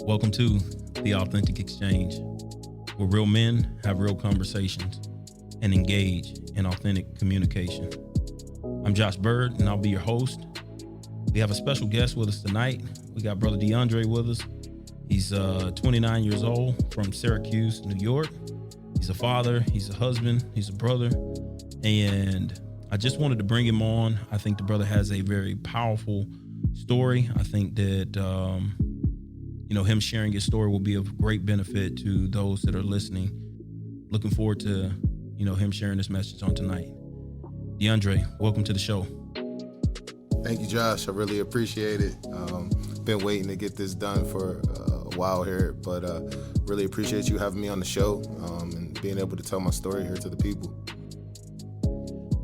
Welcome to The Authentic Exchange, where real men have real conversations and engage in authentic communication. I'm Josh Bird, and I'll be your host. We have a special guest with us tonight. We got brother DeAndre with us. He's 29 years old from Syracuse, New York. He's a father, he's a husband, he's a brother, and I just wanted to bring him on. I think the brother has a very powerful story. I think that him sharing his story will be of great benefit to those that are listening. Looking forward to, him sharing this message on tonight. DeAndre, welcome to the show. Thank you, Josh. I really appreciate it. Been waiting to get this done for a while here, but really appreciate you having me on the show and being able to tell my story here to the people.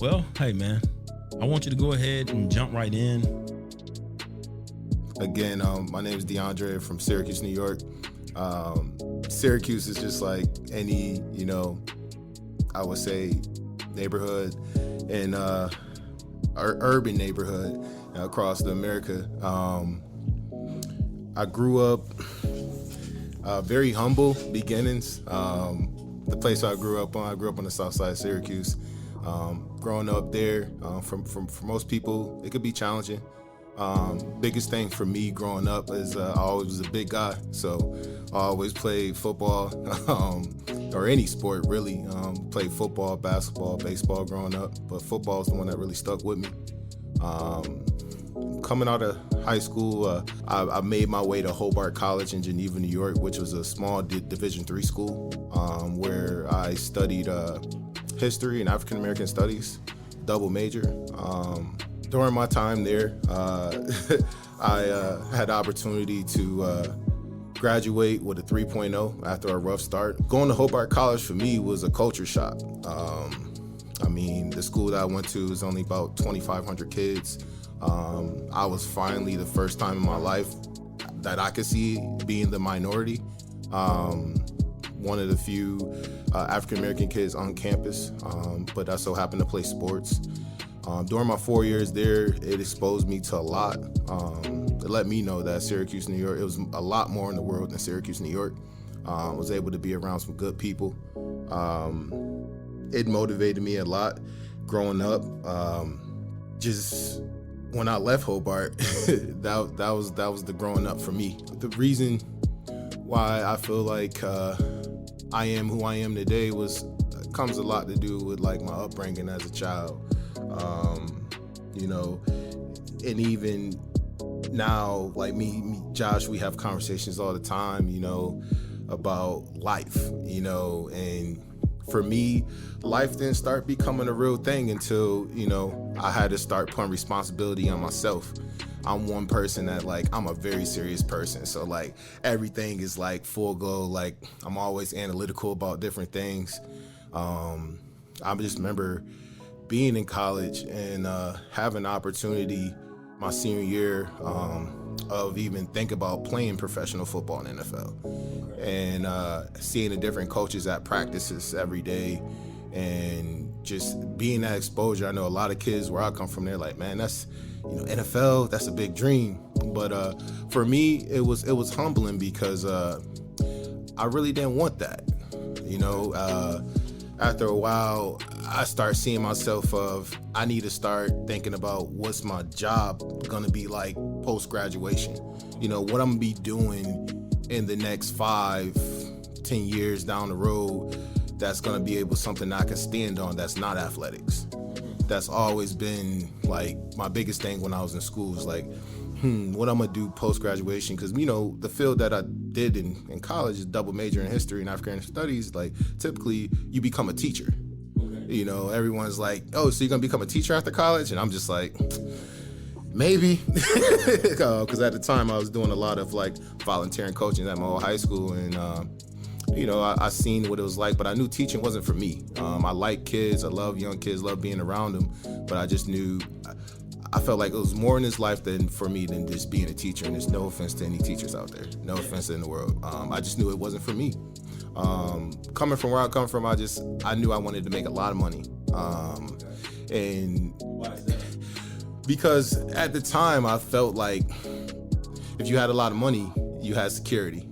Well, hey, man, I want you to go ahead and jump right in. Again, my name is DeAndre from Syracuse, New York. Syracuse is just like any, I would say neighborhood and urban neighborhood across America. I grew up very humble beginnings. The place I grew up on the south side of Syracuse. Growing up there, for most people, it could be challenging. Biggest thing for me growing up is I always was a big guy, so I always played football or any sport really. Played football, basketball, baseball growing up, but football is the one that really stuck with me. Coming out of high school, I made my way to Hobart College in Geneva, New York, which was a small Division III school where I studied history and African American studies, double major. During my time there, I had the opportunity to graduate with a 3.0 after a rough start. Going to Hobart College for me was a culture shock. The school that I went to is only about 2,500 kids. I was finally the first time in my life that I could see being the minority. One of the few African American kids on campus, but I so happened to play sports. During my 4 years there, it exposed me to a lot. It let me know that Syracuse, New York, it was a lot more in the world than Syracuse, New York. Was able to be around some good people. It motivated me a lot growing up. Just when I left Hobart, that was the growing up for me. The reason why I feel like I am who I am today comes a lot to do with like my upbringing as a child. And even now, like me, Josh, we have conversations all the time, about life, and for me, life didn't start becoming a real thing until, I had to start putting responsibility on myself. I'm one person that I'm a very serious person. So everything is full go. I'm always analytical about different things. I just remember being in college and having the opportunity my senior year of even think about playing professional football in the NFL and seeing the different coaches at practices every day and just being that exposure. I know a lot of kids where I come from, they're like, man, that's, NFL, that's a big dream. But for me, it was humbling because I really didn't want that. After a while, I start seeing myself I need to start thinking about what's my job gonna be like post-graduation. What I'm gonna be doing in the next 5-10 years down the road that's gonna be something I can stand on that's not athletics. That's always been my biggest thing when I was in school was what I'm gonna do post-graduation, because the field that I did in college is double major in history and African Studies. Typically you become a teacher. Okay. Everyone's like, oh, so you're gonna become a teacher after college? And I'm just like, maybe, because at the time I was doing a lot of volunteering coaching at my old high school, and I seen what it was like, but I knew teaching wasn't for me. I like kids. I love young kids, love being around them. But I just knew, I felt like it was more in this life for me than just being a teacher. And there's no offense to any teachers out there. No offense in the world. I just knew it wasn't for me. Coming from where I come from, I knew I wanted to make a lot of money. And Why is that? because at the time I felt like if you had a lot of money, you had security.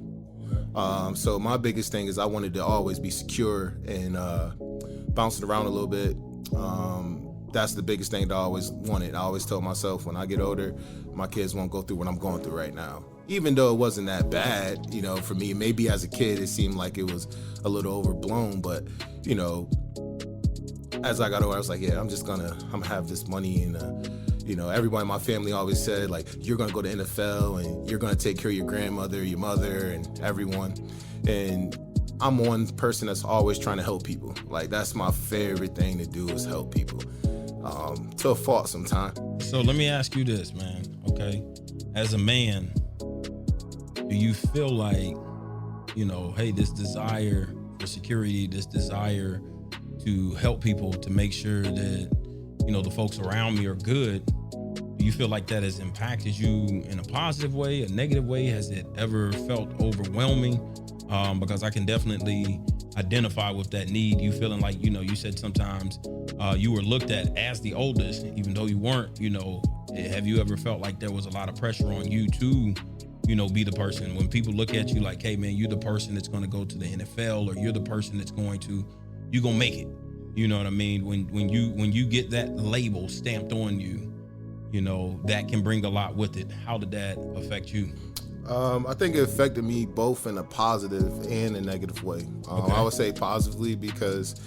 So my biggest thing is I wanted to always be secure and bouncing around a little bit. That's the biggest thing that I always wanted. I always told myself when I get older, my kids won't go through what I'm going through right now. Even though it wasn't that bad, for me, maybe as a kid, it seemed like it was a little overblown, but, as I got older, I was like, yeah, I'm gonna have this money. And, everybody in my family always said, like, you're gonna go to NFL and you're gonna take care of your grandmother, your mother, and everyone. And I'm one person that's always trying to help people. Like, that's my favorite thing to do is help people. To a fault sometimes. So let me ask you this, man, okay? As a man, do you feel like, hey, this desire for security, this desire to help people, to make sure that, the folks around me are good, do you feel like that has impacted you in a positive way, a negative way? Has it ever felt overwhelming? Because I can definitely identify with that need. You feeling like, you said sometimes you were looked at as the oldest, even though you weren't, have you ever felt like there was a lot of pressure on you to, be the person when people look at you like, hey man, you're the person that's going to go to the NFL, or you're the person that's you're going to make it. You know what I mean? When you get that label stamped on you, that can bring a lot with it. How did that affect you? I think it affected me both in a positive and a negative way. Okay. I would say positively because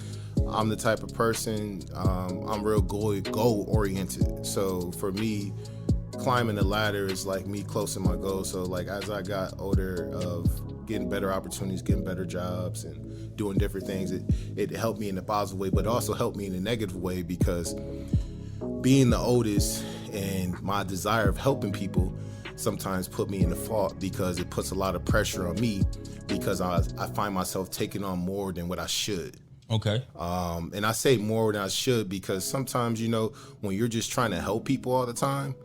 I'm the type of person, I'm real goal oriented. So for me, climbing the ladder is like me closing my goal. So like as I got older, of getting better opportunities, getting better jobs, and doing different things, it helped me in a positive way, but also helped me in a negative way because being the oldest and my desire of helping people sometimes put me in the fault because it puts a lot of pressure on me because I find myself taking on more than what I should. Okay. And I say more than I should because sometimes, when you're just trying to help people all the time,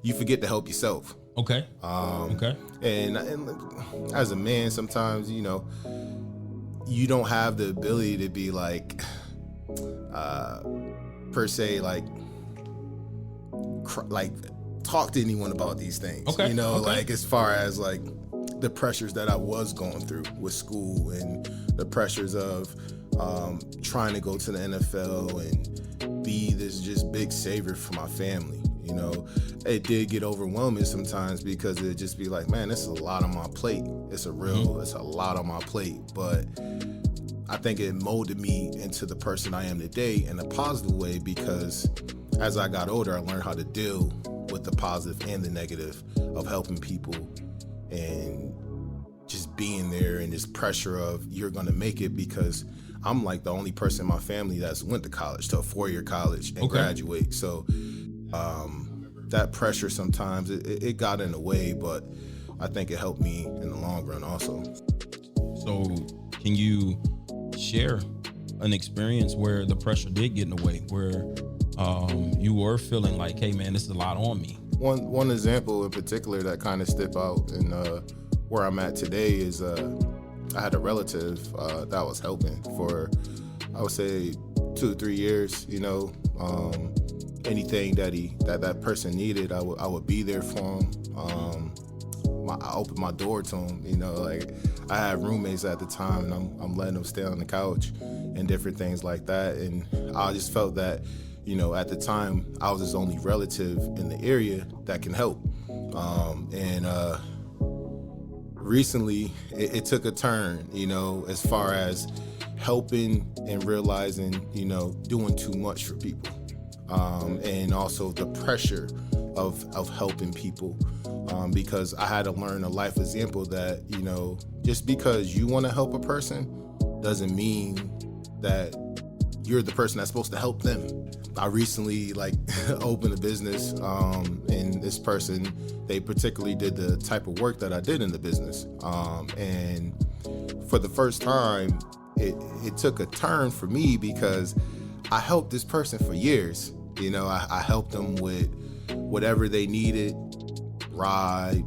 you forget to help yourself. Okay. Okay. And as a man, sometimes, you don't have the ability to be like, per se, like talk to anyone about these things. Okay. Like as far as like the pressures that I was going through with school and the pressures of trying to go to the NFL and be this just big savior for my family. It did get overwhelming sometimes because it'd just be like, man, this is a lot on my plate. It's a lot on my plate. But I think it molded me into the person I am today in a positive way because as I got older, I learned how to deal with the positive and the negative of helping people and just being there and this pressure of you're going to make it because I'm like the only person in my family that's went to college, to a 4-year college and graduate. So that pressure sometimes it got in the way, but I think it helped me in the long run also. So can you share an experience where the pressure did get in the way, where you were feeling like, hey man, this is a lot on me? One example in particular that kind of step out and where I'm at today is I had a relative that I was helping for, I would say 2-3 years. Anything that person needed, I would be there for him. I opened my door to him. Like I had roommates at the time, and I'm letting them stay on the couch and different things like that. And I just felt that, at the time, I was his only relative in the area that can help. Recently, it took a turn, as far as helping and realizing, doing too much for people. And also the pressure of helping people, because I had to learn a life example that, just because you want to help a person doesn't mean that you're the person that's supposed to help them. I recently opened a business, and this person, they particularly did the type of work that I did in the business. And for the first time, it took a turn for me because I helped this person for years. You know, I helped them with whatever they needed, ride,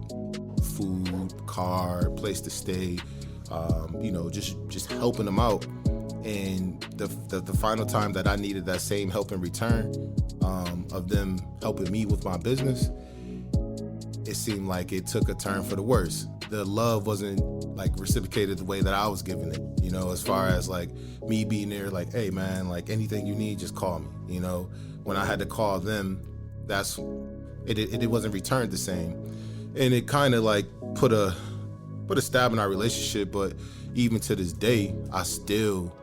food, car, place to stay, you know, just helping them out. And the final time that I needed that same help in return, of them helping me with my business, it seemed like it took a turn for the worse. The love wasn't like reciprocated the way that I was giving it, you know, as far as like me being there, like, hey man, like anything you need, just call me. You know, when I had to call them, it wasn't returned the same. And it kind of like put a stab in our relationship. But even to this day, I still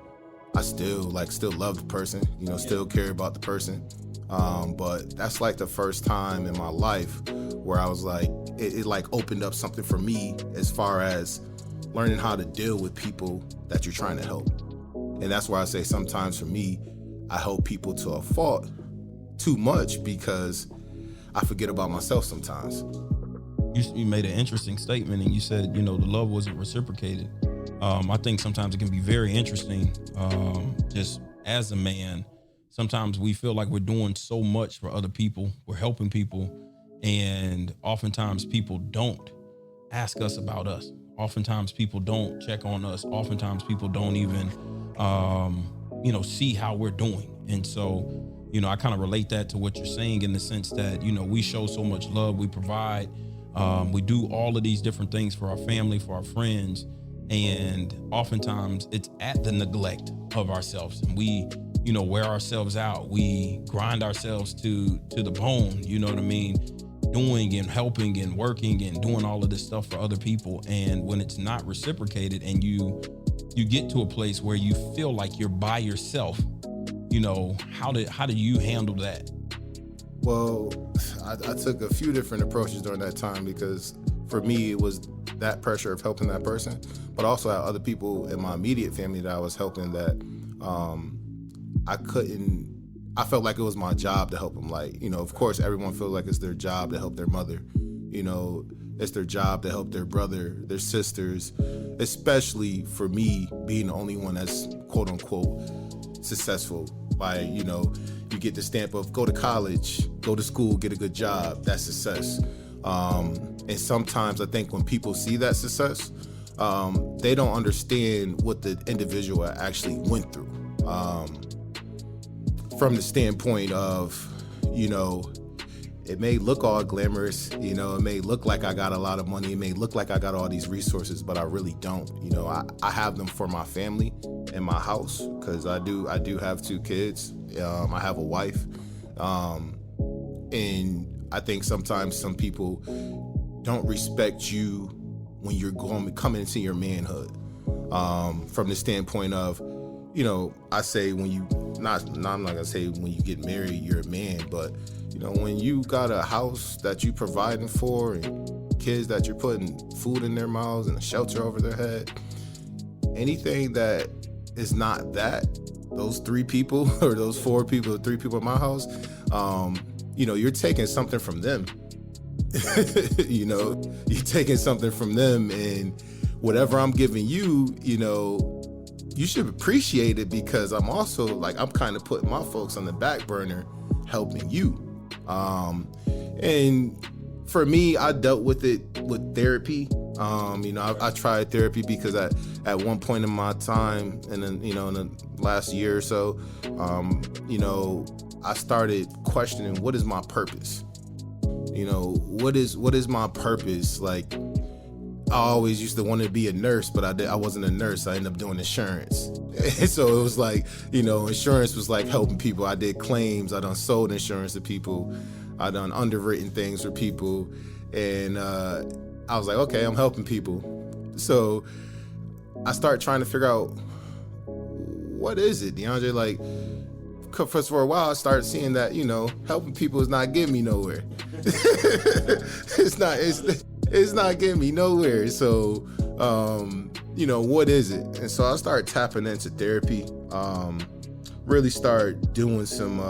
love the person, you know, still care about the person. But that's like the first time in my life where I was like, it like opened up something for me as far as learning how to deal with people that you're trying to help. And that's why I say sometimes for me, I help people to a fault too much because I forget about myself sometimes. You made an interesting statement, and you said, you know, the love wasn't reciprocated. I think sometimes it can be very interesting, just as a man. Sometimes we feel like we're doing so much for other people, we're helping people, and oftentimes people don't ask us about us. Oftentimes people don't check on us. Oftentimes people don't even, you know, see how we're doing. And so, you know, I kind of relate that to what you're saying in the sense that, you know, we show so much love, we provide, we do all of these different things for our family, for our friends, and oftentimes it's at the neglect of ourselves, and we, you know, wear ourselves out, we grind ourselves to the bone, you know what I mean, doing and helping and working and doing all of this stuff for other people. And when it's not reciprocated and you get to a place where you feel like you're by yourself, you know, how do you handle that? Well, I took a few different approaches during that time because for me, it was that pressure of helping that person, but also I had other people in my immediate family that I was helping that I felt like it was my job to help them. Like, you know, of course, everyone feels like it's their job to help their mother. You know, it's their job to help their brother, their sisters, especially for me being the only one that's quote unquote successful by, you know, you get the stamp of go to college, go to school, get a good job, that's success. And sometimes I think when people see that success, they don't understand what the individual actually went through. From the standpoint of, you know, it may look all glamorous, you know, it may look like I got a lot of money, it may look like I got all these resources, but I really don't. You know, I have them for my family and my house, because I do have 2 kids. I have a wife. And I think sometimes some people don't respect you when you're coming into your manhood. From the standpoint of, you know, I say when you, I'm not gonna say when you get married, you're a man, but you know, when you got a house that you providing for and kids that you're putting food in their mouths and a shelter over their head, anything that is not that, those 3 people or those 4 people, 3 people in my house, you know, you're taking something from them. You know, you're taking something from them, and whatever I'm giving you, you know, you should appreciate it, because I'm also like, I'm kind of putting my folks on the back burner helping you. And for me, I dealt with it with therapy. You know, I tried therapy because at one point in my time, and then, you know, in the last year or so, you know, I started questioning, what is my purpose? You know, what is my purpose? Like, I always used to want to be a nurse, but I wasn't a nurse. I ended up doing insurance. And so it was like, you know, insurance was like helping people. I did claims. I done sold insurance to people. I done underwritten things for people. And I was like, okay, I'm helping people. So I started trying to figure out, what is it, DeAndre? Like, for a while, I started seeing that, you know, helping people is not getting me nowhere. It's not getting me nowhere. So, you know, what is it? And so I started tapping into therapy, really start doing some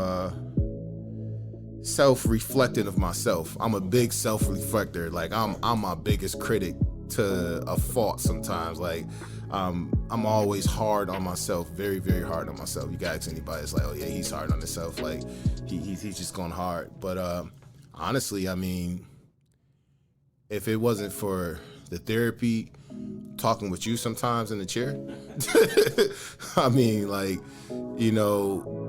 self-reflecting of myself. I'm a big self-reflector. Like, I'm my biggest critic to a fault sometimes. Like, I'm always hard on myself, very, very hard on myself. You can ask anybody, it's like, oh yeah, he's hard on himself. Like he's just going hard. But honestly, I mean, if it wasn't for the therapy, talking with you sometimes in the chair, I mean, like, you know,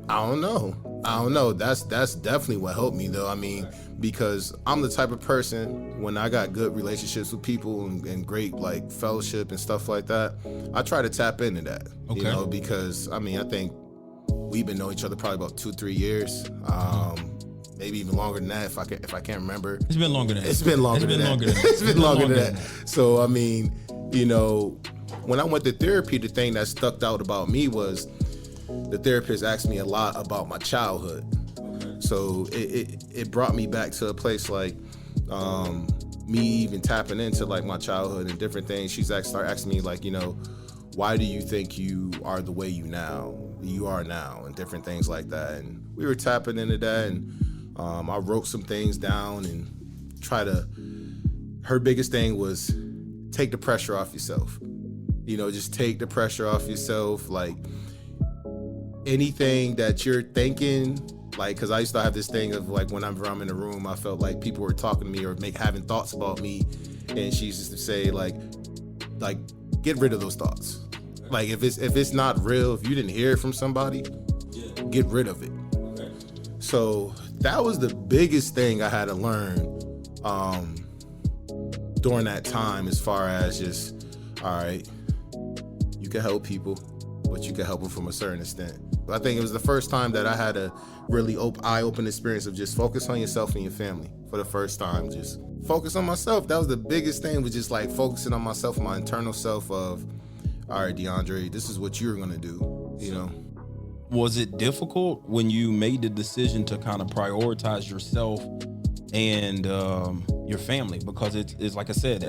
I don't know. That's definitely what helped me, though. I mean, because I'm the type of person, when I got good relationships with people and great like fellowship and stuff like that, I try to tap into that. Okay. You know, because I mean, I think we've been knowing each other probably about 2-3 years. Maybe even longer than that, if I can't remember. It's been longer than that. It's been longer than that. It's been longer than that. So I mean, you know, when I went to therapy, the thing that stuck out about me was the therapist asked me a lot about my childhood. So it brought me back to a place like me even tapping into like my childhood and different things. She's started asking me like, you know, why do you think you are the way you are now, and different things like that. And we were tapping into that, and I wrote some things down and her biggest thing was take the pressure off yourself. You know, just take the pressure off yourself. Like anything that you're thinking, like, cause I used to have this thing of like, whenever I'm in a room, I felt like people were talking to me or having thoughts about me. And she used to say like, get rid of those thoughts. Like if it's not real, if you didn't hear it from somebody, get rid of it. So that was the biggest thing I had to learn during that time, as far as just, all right, you can help people, but you can help them from a certain extent. I think it was the first time that I had a really eye-open experience of just focus on yourself and your family for the first time. Just focus on myself. That was the biggest thing, was just like focusing on myself, my internal self of, all right, DeAndre, this is what you're going to do, you know? Was it difficult when you made the decision to kind of prioritize yourself and your family? Because it's like I said,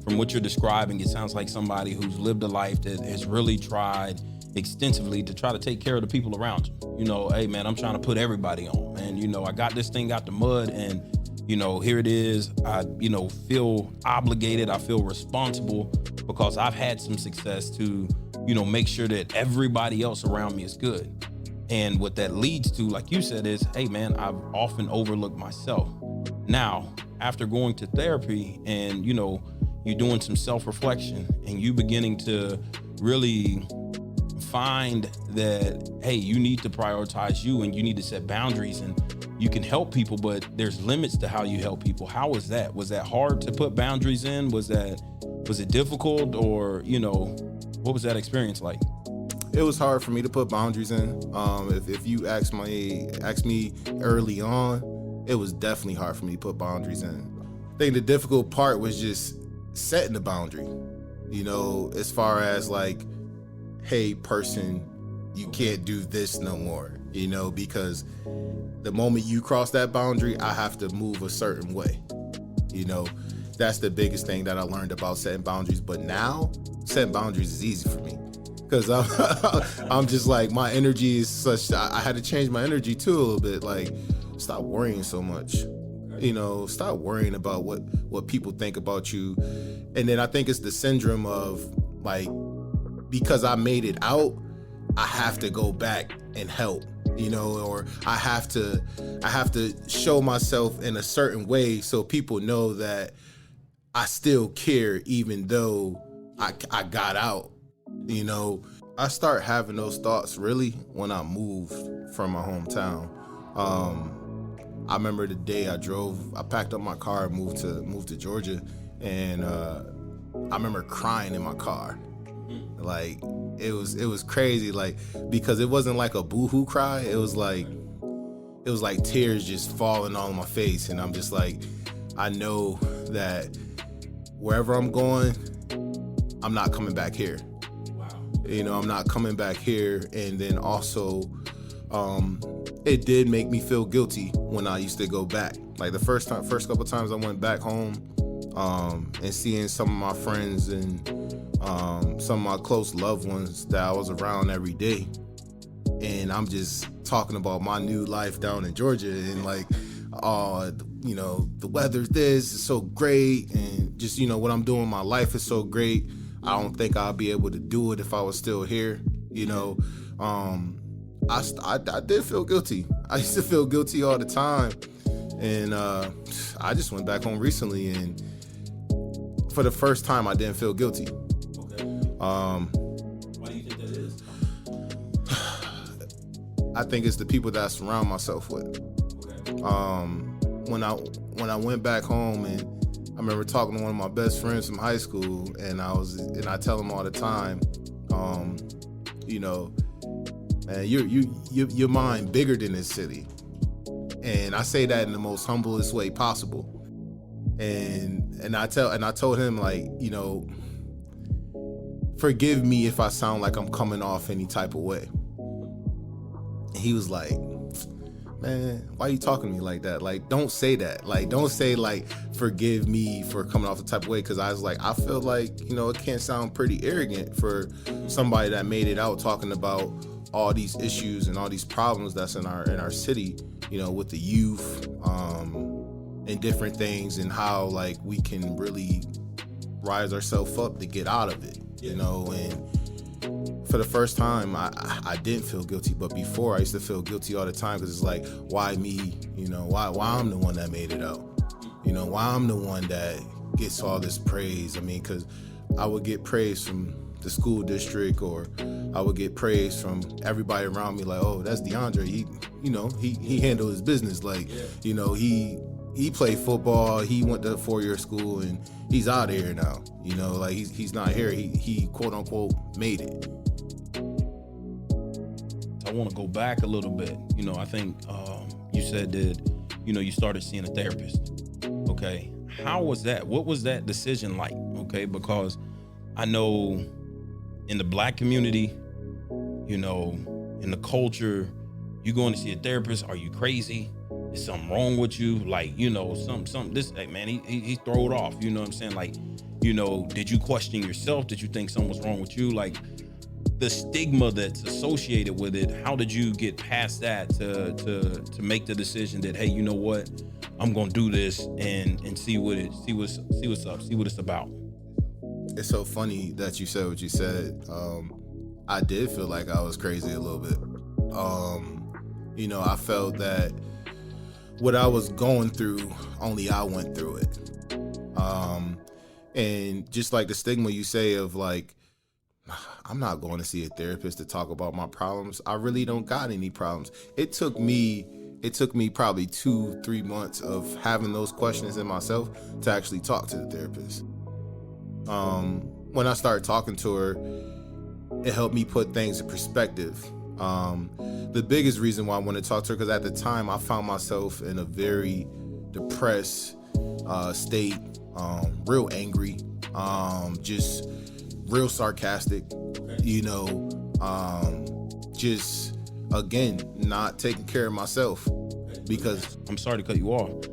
from what you're describing, it sounds like somebody who's lived a life that has really tried extensively to try to take care of the people around you. You know, hey man, I'm trying to put everybody on, and you know, I got this thing out the mud, and you know, here it is. I, you know, feel obligated. I feel responsible because I've had some success to, you know, make sure that everybody else around me is good. And what that leads to, like you said, is, hey man, I've often overlooked myself. Now, after going to therapy and, you know, you're doing some self-reflection and you beginning to really find that, hey, you need to prioritize you and you need to set boundaries, and you can help people, but there's limits to how you help people. How was that? Was that hard to put boundaries in? Was it difficult, or, you know, what was that experience like? It was hard for me to put boundaries in. If you ask me early on, it was definitely hard for me to put boundaries in. I think the difficult part was just setting the boundary, you know, as far as like, hey person, you can't do this no more, you know, because the moment you cross that boundary, I have to move a certain way. You know, that's the biggest thing that I learned about setting boundaries. But now setting boundaries is easy for me, because I'm just like, my energy is such, I had to change my energy too a little bit. Like, stop worrying so much, you know, stop worrying about what people think about you. And then I think it's the syndrome of like, because I made it out, I have to go back and help, you know, or I have to show myself in a certain way so people know that I still care, even though I got out, you know. I start having those thoughts really when I moved from my hometown. I remember the day I packed up my car and moved to Georgia, and I remember crying in my car. Like, it was crazy, like, because it wasn't like a boohoo cry. It was like tears just falling on my face, and I'm just like, I know that wherever I'm going, I'm not coming back here. Wow. You know, I'm not coming back here. And then also, it did make me feel guilty when I used to go back. Like the first couple times I went back home, and seeing some of my friends and some of my close loved ones that I was around every day, and I'm just talking about my new life down in Georgia, and like, you know, the weather's this is so great, and just, you know, what I'm doing in my life is so great. I don't think I'll be able to do it if I was still here. You know, I did feel guilty. I used to feel guilty all the time. And I just went back home recently, and for the first time, I didn't feel guilty. Okay. Why do you think that is? I think it's the people that I surround myself with. Okay. When I went back home, and I remember talking to one of my best friends from high school, and I tell him all the time, you know, man, your mind bigger than this city. And I say that in the most humblest way possible. And I told him, like, you know, forgive me if I sound like I'm coming off any type of way. And he was like, man, why are you talking to me like that? Like, don't say that. Like, don't say, like, forgive me for coming off the type of way. Because I was like, I feel like, you know, it can sound pretty arrogant for somebody that made it out talking about all these issues and all these problems that's in our city, you know, with the youth, and different things, and how, like, we can really rise ourselves up to get out of it, you know. And for the first time, I didn't feel guilty, but before I used to feel guilty all the time, because it's like, why me? You know, why I'm the one that made it out? You know, why I'm the one that gets all this praise? I mean, because I would get praise from the school district, or I would get praise from everybody around me, like, oh, that's DeAndre. He handled his business. Like, you know, he played football. He went to 4-year school, and he's out of here now. You know, like, he's not here. He quote unquote made it. I want to go back a little bit. You know, I think you said that, you know, you started seeing a therapist. Okay. How was that? What was that decision like? Okay. Because I know in the Black community, you know, in the culture, you going to see a therapist, are you crazy? Is something wrong with you? Like, you know, hey man, he throw it off. You know what I'm saying? Like, you know, did you question yourself? Did you think something was wrong with you? Like, the stigma that's associated with it, how did you get past that to make the decision that, hey, you know what, I'm gonna do this and see what's up, see what it's about? It's so funny that you said what you said. I did feel like I was crazy a little bit. You know, I felt that what I was going through, only I went through it. And just like the stigma you say of, like, I'm not going to see a therapist to talk about my problems. I really don't got any problems. It took me probably 2-3 months of having those questions in myself to actually talk to the therapist. When I started talking to her, it helped me put things in perspective. The biggest reason why I wanted to talk to her, because at the time I found myself in a very depressed state, real angry, just real sarcastic, you know, just, again, not taking care of myself. Because I'm sorry to cut you off.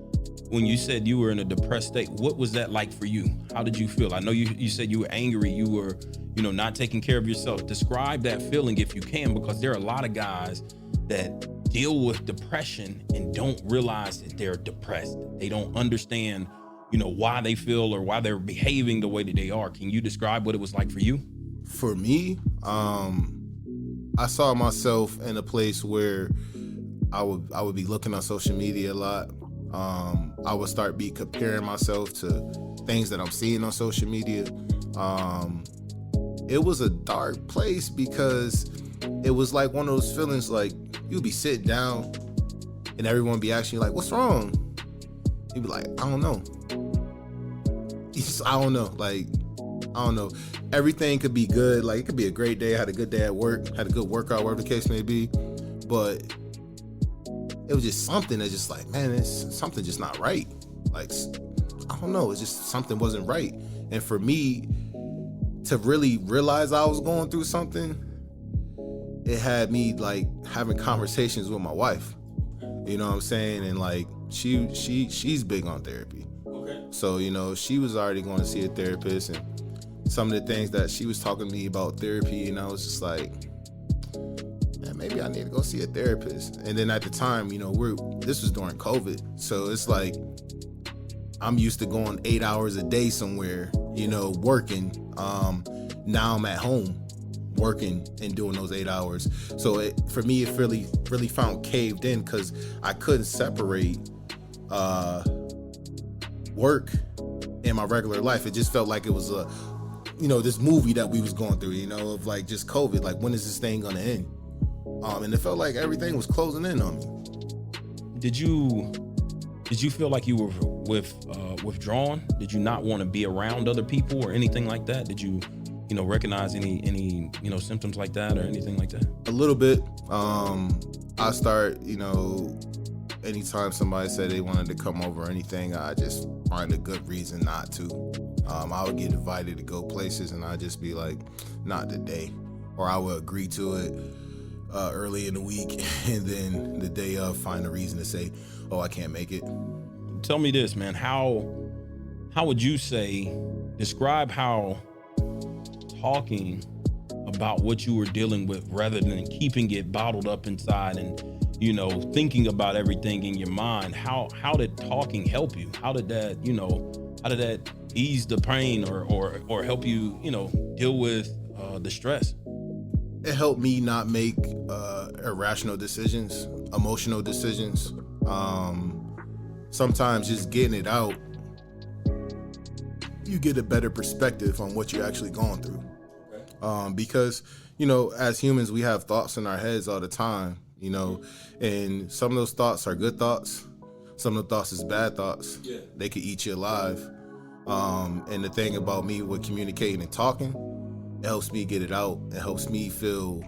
When you said you were in a depressed state, what was that like for you? How did you feel? I know you said you were angry, you were, you know, not taking care of yourself. Describe that feeling if you can, because there are a lot of guys that deal with depression and don't realize that they're depressed. They don't understand, you know, why they feel or why they're behaving the way that they are. Can you describe what it was like for you? For me, I saw myself in a place where I would be looking on social media a lot. I would start comparing myself to things that I'm seeing on social media. It was a dark place, because it was like one of those feelings, like, you'd be sitting down and everyone be asking you, like, what's wrong? You'd be like, I don't know. I don't know. Like, I don't know. Everything could be good. Like, it could be a great day. I had a good day at work, had a good workout, whatever the case may be. But it was just something that's just like, man, it's something just not right. Like, I don't know. It's just something wasn't right. And for me to really realize I was going through something, it had me, like, having conversations with my wife. You know what I'm saying? And, like, she's big on therapy. Okay. So, you know, she was already going to see a therapist, and some of the things that she was talking to me about therapy, and I was just like, man, maybe I need to go see a therapist. And then at the time, you know, this was during COVID. So it's like, I'm used to going 8 hours a day somewhere, you know, working. now I'm at home working and doing those 8 hours. So for me, it really found caved in because I couldn't separate work and my regular life. It just felt like it was this movie that we was going through, of like just COVID, like when is this thing gonna end? And it felt like everything was closing in on me. Did you feel like you were withdrawn? Did you not want to be around other people or anything like that? Did you recognize any symptoms like that or anything like that? A little bit. I start, anytime somebody said they wanted to come over or anything, I just find a good reason not to. I would get invited to go places and I'd just be like, not today. Or I would agree to it early in the week and then the day of find a reason to say, oh, I can't make it. Tell me this, man. How would you describe how talking about what you were dealing with rather than keeping it bottled up inside and thinking about everything in your mind, how did talking help you? How did that ease the pain or help you deal with the stress? It helped me not make irrational decisions, emotional decisions. Sometimes just getting it out, you get a better perspective on what you're actually going through. Because, as humans, we have thoughts in our heads all the time, and some of those thoughts are good thoughts. Some of the thoughts is bad thoughts. Yeah. They could eat you alive. And the thing about me with communicating and talking, it helps me get it out. It helps me feel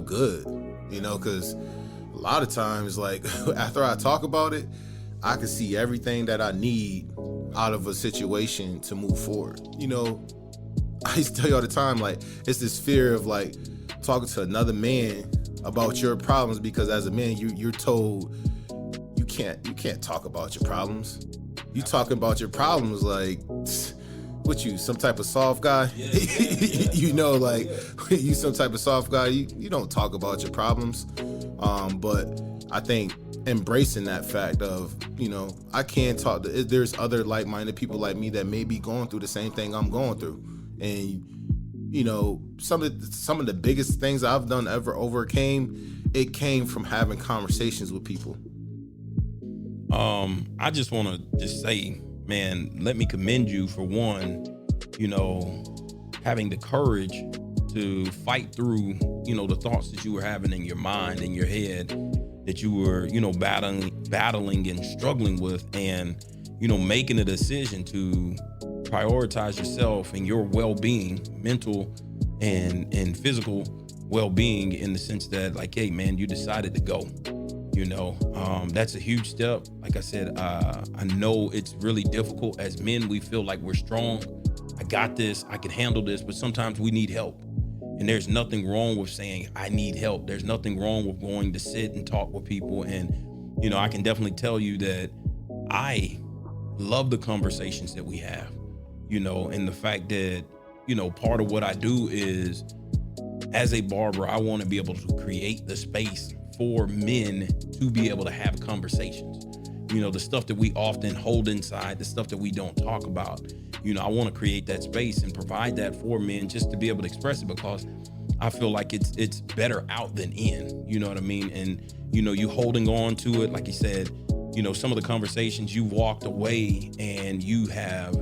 good, because a lot of times, like after I talk about it, I can see everything that I need out of a situation to move forward. I used to tell you all the time, like, it's this fear of like talking to another man about your problems, because as a man, you're told you can't talk about your problems. You talking about your problems like, what you, some type of soft guy? Yeah. Like you some type of soft guy. You don't talk about your problems. But I think embracing that fact of, I can talk. There's other like-minded people like me that may be going through the same thing I'm going through. And, some of the biggest things I've done ever overcame, it came from having conversations with people. I just want to just say, man, let me commend you for one, having the courage to fight through, the thoughts that you were having in your mind, in your head, that you were, battling and struggling with, and, making a decision to prioritize yourself and your well-being, mental and physical well-being, in the sense that, like, hey, man, you decided to go. That's a huge step. Like I said, I know it's really difficult. As men, we feel like we're strong. I got this. I can handle this. But sometimes we need help. And there's nothing wrong with saying, I need help. There's nothing wrong with going to sit and talk with people. And, I can definitely tell you that I love the conversations that we have, and the fact that, part of what I do is, as a barber, I want to be able to create the space for men to be able to have conversations. The stuff that we often hold inside, the stuff that we don't talk about. I want to create that space and provide that for men just to be able to express it, because I feel like it's better out than in. You know what I mean? And, you holding on to it, like you said, some of the conversations you walked away and you have,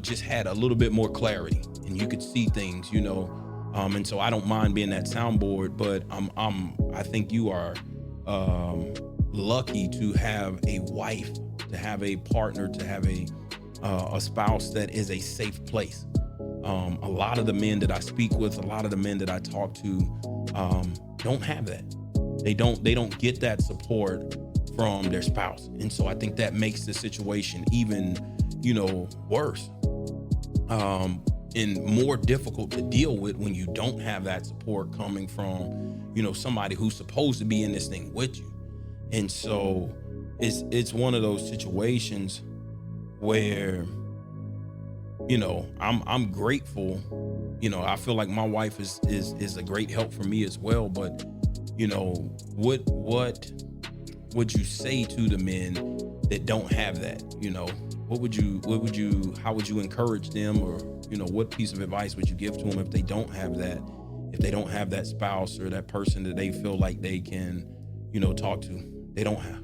just had a little bit more clarity and you could see things, and so I don't mind being that soundboard, but I think you are lucky to have a wife, to have a partner, to have a spouse that is a safe place. A lot of the men that I speak with, a lot of the men that I talk to, don't have that. They don't get that support from their spouse, and so I think that makes the situation even, worse. And more difficult to deal with when you don't have that support coming from, somebody who's supposed to be in this thing with you. And so it's one of those situations where, I'm grateful. I feel like my wife is a great help for me as well. But, what would you say to the men that don't have that? how would you encourage them, or, what piece of advice would you give to them if they don't have that spouse or that person that they feel like they can, talk to? They don't have.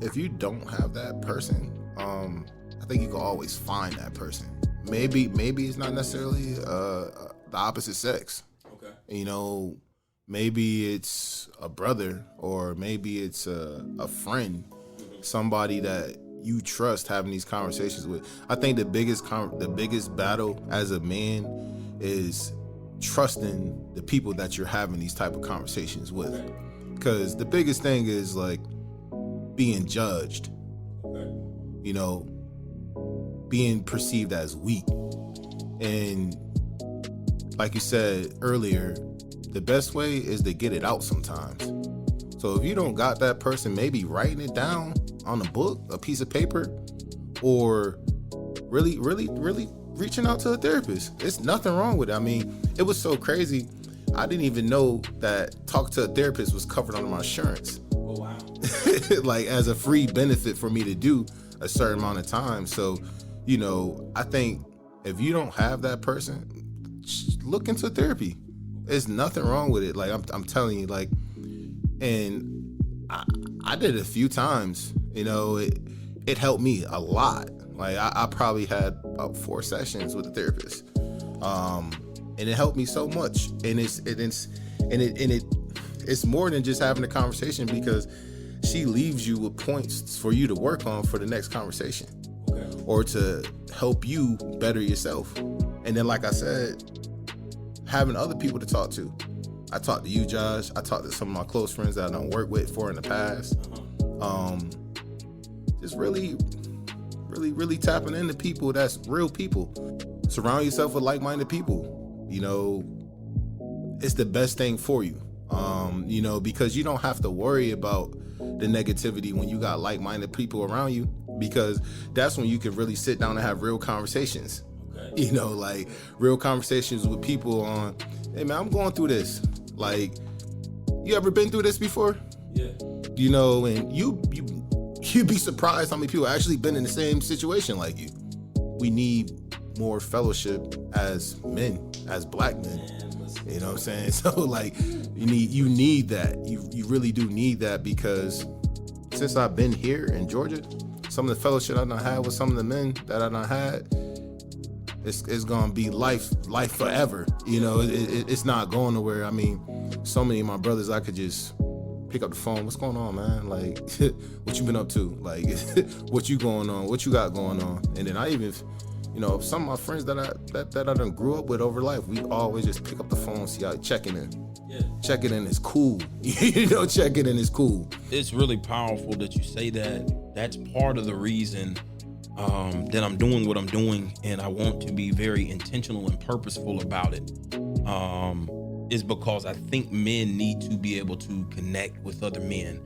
If you don't have that person, I think you can always find that person. Maybe it's not necessarily the opposite sex. Okay. Maybe it's a brother, or maybe it's a friend, somebody that you trust having these conversations with. I think the biggest battle as a man is trusting the people that you're having these type of conversations with. Because the biggest thing is like being judged, being perceived as weak. And like you said earlier, the best way is to get it out sometimes. So if you don't got that person, maybe writing it down on a book, a piece of paper, or really reaching out to a therapist. There's nothing wrong with it. I mean, it was so crazy. I didn't even know that talk to a therapist was covered under my insurance. Oh, wow. Like as a free benefit for me to do a certain amount of time. So, I think if you don't have that person, look into therapy. There's nothing wrong with it. Like I'm telling you, like, and I did it a few times. It helped me a lot. Like I probably had about 4 sessions with a therapist, and it helped me so much. And it's more than just having a conversation, because she leaves you with points for you to work on for the next conversation, or to help you better yourself. And then, like I said, having other people to talk to. I talked to you, Josh. I talked to some of my close friends that I don't work with in the past. Just really tapping into people that's real people. Surround yourself with like-minded people. It's the best thing for you. Because you don't have to worry about the negativity when you got like-minded people around you, because that's when you can really sit down and have real conversations. Okay. Like real conversations with people on, hey man, I'm going through this. Like, you ever been through this before? Yeah. And you'd be surprised how many people actually been in the same situation like you. We need more fellowship as men, as black men. You know what I'm saying? So like, you need that. You really do need that, because since I've been here in Georgia, some of the fellowship I done had with some of the men that I done had, it's gonna be life forever. It's not going nowhere. I mean, so many of my brothers, I could just pick up the phone. What's going on, man? Like, what you been up to? Like, what you going on? What you got going on? And then I even, some of my friends that I done grew up with over life, we always just pick up the phone, see how checking in. Yeah. Checking in is cool. Checking in is cool. It's really powerful that you say that. That's part of the reason that I'm doing what I'm doing, and I want to be very intentional and purposeful about it, is because I think men need to be able to connect with other men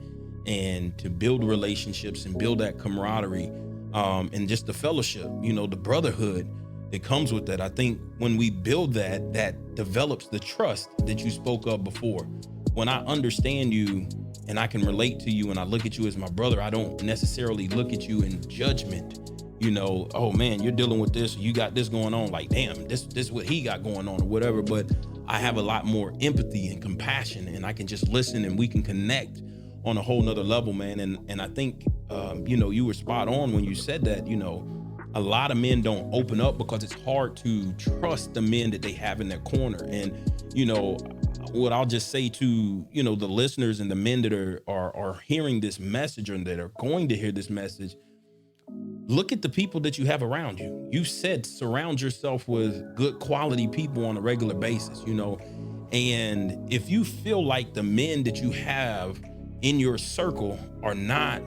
and to build relationships and build that camaraderie, and just the fellowship, the brotherhood that comes with that. I think when we build that develops the trust that you spoke of before. When I understand you and I can relate to you and I look at you as my brother, I don't necessarily look at you in judgment. Oh man, you're dealing with this, you got this going on, like, damn, this is what he got going on or whatever. But I have a lot more empathy and compassion, and I can just listen and we can connect on a whole nother level, man. And I think, you were spot on when you said that. A lot of men don't open up because it's hard to trust the men that they have in their corner. And, what I'll just say to, the listeners and the men that are hearing this message, or that are going to hear this message, look at the people that you have around you. You said surround yourself with good quality people on a regular basis, and if you feel like the men that you have in your circle are not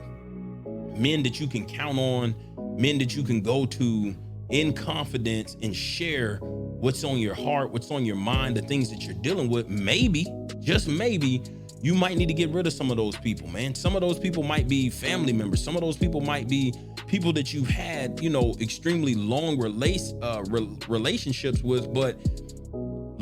men that you can count on, men that you can go to in confidence and share what's on your heart, what's on your mind, the things that you're dealing with, maybe, just maybe, you might need to get rid of some of those people, man. Some of those people might be family members. Some of those people might be people that you've had, extremely long relationships with. But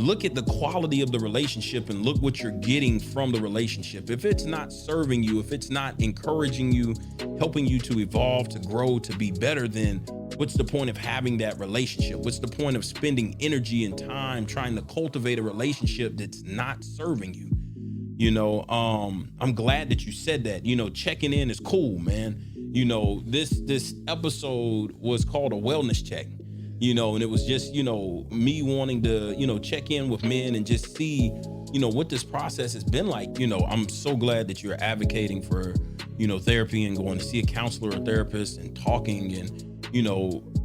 look at the quality of the relationship and look what you're getting from the relationship. If it's not serving you, if it's not encouraging you, helping you to evolve, to grow, to be better, then what's the point of having that relationship? What's the point of spending energy and time trying to cultivate a relationship that's not serving you? I'm glad that you said that. Checking in is cool, man. This episode was called a wellness check. And it was just, me wanting to, check in with men and just see, what this process has been like. I'm so glad that you're advocating for, therapy and going to see a counselor or therapist and talking. And,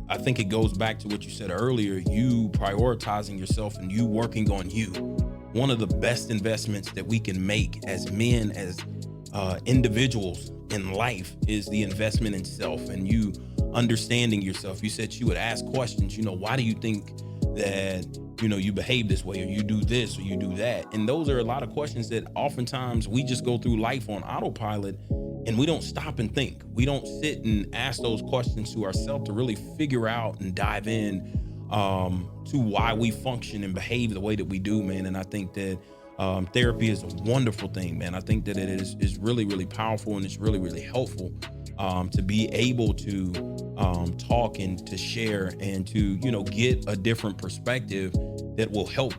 I think it goes back to what you said earlier, you prioritizing yourself and you working on you. One of the best investments that we can make as men, as individuals in life, is the investment in self and you understanding yourself. You said you would ask questions, why do you think that, you behave this way, or you do this, or you do that? And those are a lot of questions that oftentimes we just go through life on autopilot and we don't stop and think. We don't sit and ask those questions to ourselves to really figure out and dive in to why we function and behave the way that we do, man. And I think that therapy is a wonderful thing, man. I think that it is really, really powerful, and it's really, really helpful to be able to talk and to share and to, get a different perspective that will help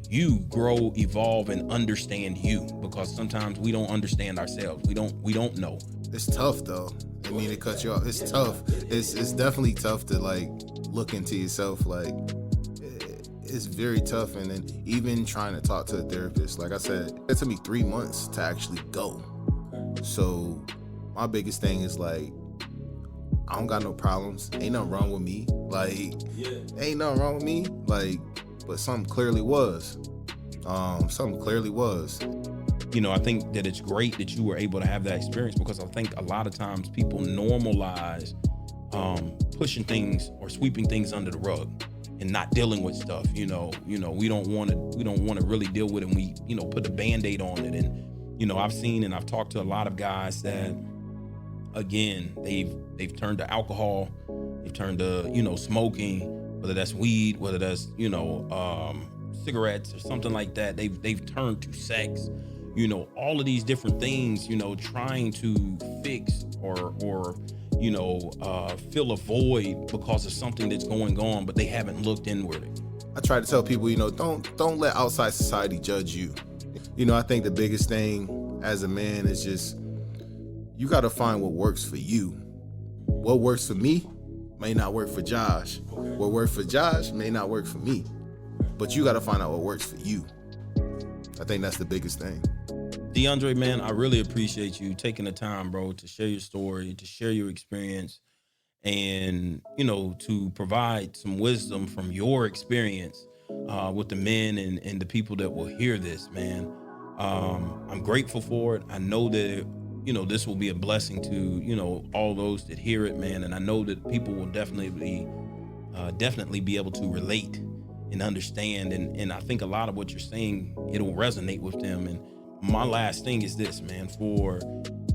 you grow, evolve, and understand you, because sometimes we don't understand ourselves. We don't know. It's tough though. I mean, it cuts you off. It's tough. It's definitely tough to like look into yourself. Like, it's very tough. And then even trying to talk to a therapist, like I said, it took me 3 months to actually go. So my biggest thing is like, I don't got no problems. Ain't nothing wrong with me. Like, ain't nothing wrong with me. Like, but something clearly was. I think that it's great that you were able to have that experience, because I think a lot of times people normalize pushing things or sweeping things under the rug and not dealing with stuff. We don't want to really deal with it. And we, put a Band-Aid on it. And, I've seen and I've talked to a lot of guys that, again, they've turned to alcohol, they've turned to, smoking, whether that's weed, whether that's, cigarettes or something like that. They've turned to sex, all of these different things, trying to fix or fill a void because of something that's going on, but they haven't looked inward. I try to tell people, don't let outside society judge you. I think the biggest thing as a man is just, you got to find what works for you. What works for me may not work for Josh. What works for Josh may not work for me. But you got to find out what works for you. I think that's the biggest thing. DeAndre, man, I really appreciate you taking the time, bro, to share your story, to share your experience, and, to provide some wisdom from your experience with the men and the people that will hear this, man. I'm grateful for it. I know that, this will be a blessing to, all those that hear it, man. And I know that people will definitely be able to relate and understand. And I think a lot of what you're saying, it'll resonate with them. And my last thing is this, man, for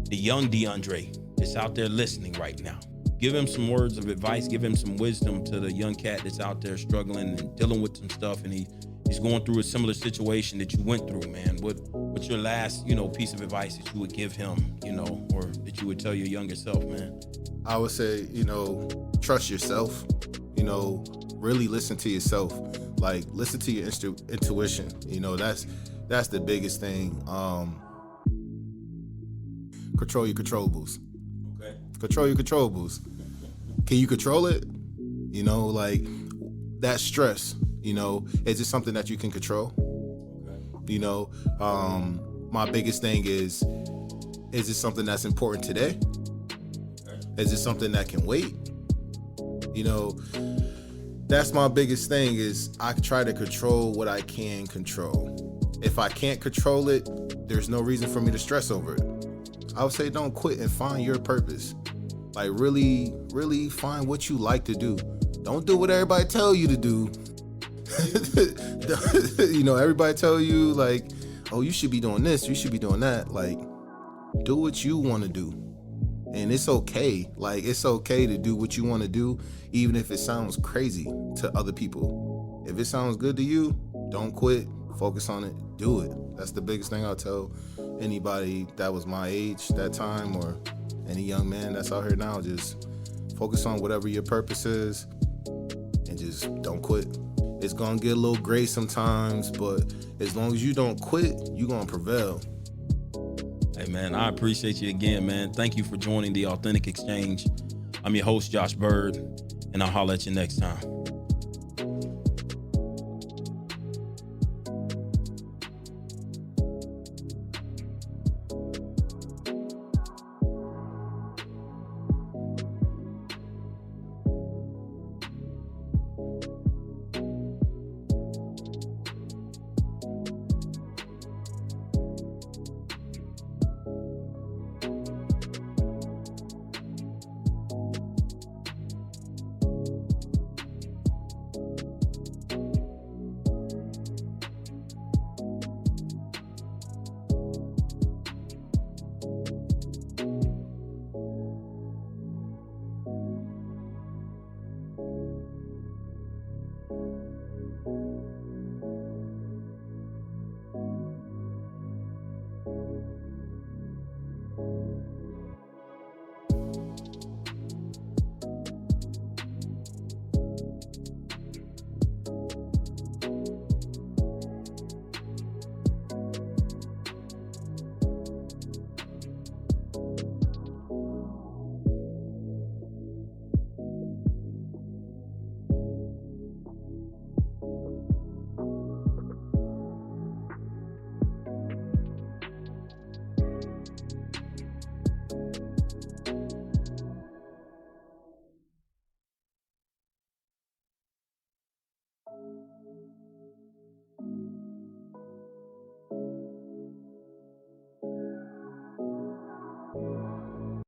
the young DeAndre that's out there listening right now, give him some words of advice, give him some wisdom to the young cat that's out there struggling and dealing with some stuff. And he's going through a similar situation that you went through, man. What's your last, piece of advice that you would give him, or that you would tell your younger self, man? I would say, trust yourself, really listen to yourself. Like, listen to your intuition. That's the biggest thing. Control your controllables. Okay. Control your controllables. Can you control it? Like that stress, is it something that you can control? Okay. My biggest thing is it something that's important today? Okay. Is it something that can wait? That's my biggest thing, is I try to control what I can control. If I can't control it, there's no reason for me to stress over it. I would say don't quit and find your purpose. Like, really, really find what you like to do. Don't do what everybody tell you to do. Everybody tell you like, oh, you should be doing this, you should be doing that. Like, do what you want to do. And it's okay. Like, it's okay to do what you want to do, even if it sounds crazy to other people. If it sounds good to you, Don't quit. Focus on it. Do it. That's the biggest thing I'll tell anybody that was my age that time, or any young man that's out here now. Just focus on whatever your purpose is and just don't quit. It's gonna get a little gray sometimes, but as long as you don't quit, you're gonna prevail. Hey, man, I appreciate you again, man. Thank you for joining the Authentic Exchange. I'm your host, Josh Bird, and I'll holler at you next time.